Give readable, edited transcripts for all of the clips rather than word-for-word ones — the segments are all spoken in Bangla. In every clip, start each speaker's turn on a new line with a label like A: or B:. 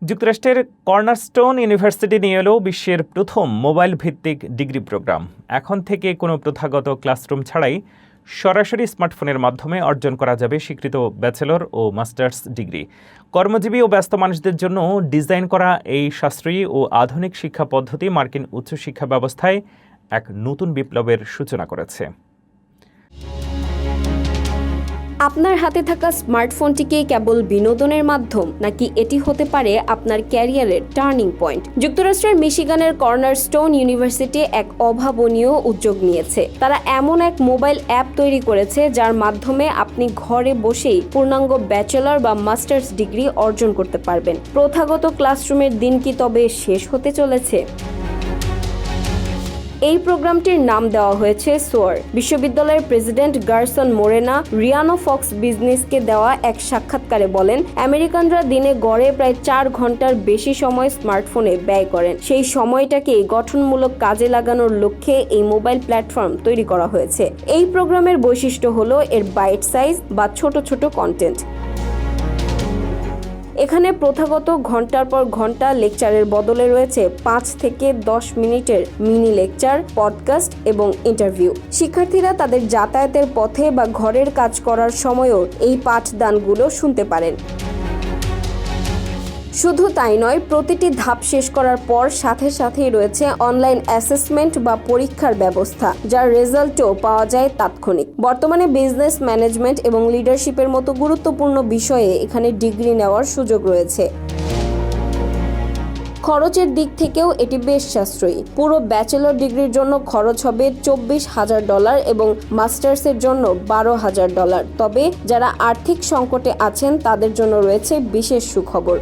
A: যুক্তরাষ্ট্রের কর্নারস্টোন ইউনিভার্সিটি নিয়ে এলো বিশ্বের প্রথম মোবাইল ভিত্তিক ডিগ্রি প্রোগ্রাম। এখন থেকে কোনো প্রথাগত ক্লাসরুম ছাড়াই সরাসরি স্মার্টফোনের মাধ্যমে অর্জন করা যাবে স্বীকৃত ব্যাচেলর ও মাস্টার্স ডিগ্রি। কর্মজীবী ও ব্যস্ত মানুষদের জন্য ডিজাইন করা এই সাশ্রয়ী ও আধুনিক শিক্ষা পদ্ধতি মার্কিন উচ্চশিক্ষা ব্যবস্থায় এক নতুন বিপ্লবের সূচনা করেছে।
B: আপনার হাতে থাকা স্মার্টফোনটিকে কেবল বিনোদনের মাধ্যম, নাকি এটি হতে পারে আপনার ক্যারিয়ারের টার্নিং পয়েন্ট? যুক্তরাষ্ট্রের মিশিগানের কর্নারস্টোন ইউনিভার্সিটি এক অভাবনীয় উদ্যোগ নিয়েছে। তারা এমন এক মোবাইল অ্যাপ তৈরি করেছে যার মাধ্যমে আপনি ঘরে বসেই পূর্ণাঙ্গ ব্যাচেলর বা মাস্টার্স ডিগ্রি অর্জন করতে পারবেন। প্রথাগত ক্লাসরুমের দিন কি তবে শেষ হতে চলেছে? এই প্রোগ্রামটির নাম দেওয়া হয়েছে সোয়ার। বিশ্ববিদ্যালয়ের প্রেসিডেন্ট গার্সন মোরেনা রিয়ানো ফক্স বিজনেসকে দেওয়া এক সাক্ষাৎকারে বলেন, আমেরিকানরা দিনে গড়ে প্রায় 4 ঘন্টার বেশি সময় স্মার্টফোনে ব্যয় করেন। সেই সময়টাকে গঠনমূলক কাজে লাগানোর লক্ষ্যে এই মোবাইল প্ল্যাটফর্ম তৈরি করা হয়েছে। এই প্রোগ্রামের বৈশিষ্ট্য হলো এর বাইট সাইজ বা ছোট ছোট কন্টেন্ট। এখানে প্রথাগত ঘন্টার পর ঘন্টা লেকচারের বদলে রয়েছে 5 থেকে 10 মিনিটের মিনি লেকচার, পডকাস্ট এবং ইন্টারভিউ। শিক্ষার্থীরা তাদের যাতায়াতের পথে বা ঘরের কাজ করার সময়ও এই পাঠদানগুলো শুনতে পারেন। শুধু তাই নয়, প্রতিটি ধাপ শেষ করার পর সাথে সাথেই রয়েছে অনলাইন অ্যাসেসমেন্ট বা পরীক্ষার ব্যবস্থা, যার রেজাল্টও পাওয়া যায় তাৎক্ষণিক। বর্তমানে বিজনেস ম্যানেজমেন্ট এবং লিডারশিপের মতো গুরুত্বপূর্ণ বিষয়ে এখানে ডিগ্রি নেওয়ার সুযোগ রয়েছে। খরচের দিক থেকেও এটি বেশ সাশ্রয়ী। পুরো ব্যাচেলর ডিগ্রির জন্য খরচ হবে $24,000 এবং মাস্টার্সের জন্য $12,000। তবে যারা আর্থিক সংকটে আছেন তাদের জন্য রয়েছে বিশেষ সুখবর।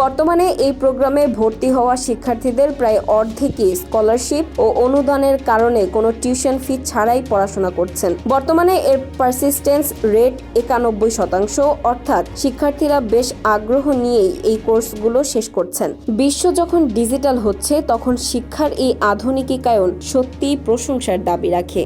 B: বর্তমানে এই প্রোগ্রামে ভর্তি হওয়া শিক্ষার্থীদের প্রায় অর্ধেকই স্কলারশিপ ও অনুদানের কারণে কোনো টিউশন ফি ছাড়াই পড়াশোনা করছেন। বর্তমানে এর পারসিস্টেন্স রেট 91%, অর্থাৎ শিক্ষার্থীরা বেশ আগ্রহ নিয়েই এই কোর্সগুলো শেষ করছেন। বিশ্ব যখন ডিজিটাল হচ্ছে, তখন শিক্ষার এই আধুনিকীকরণ সত্যিই প্রশংসার দাবি রাখে।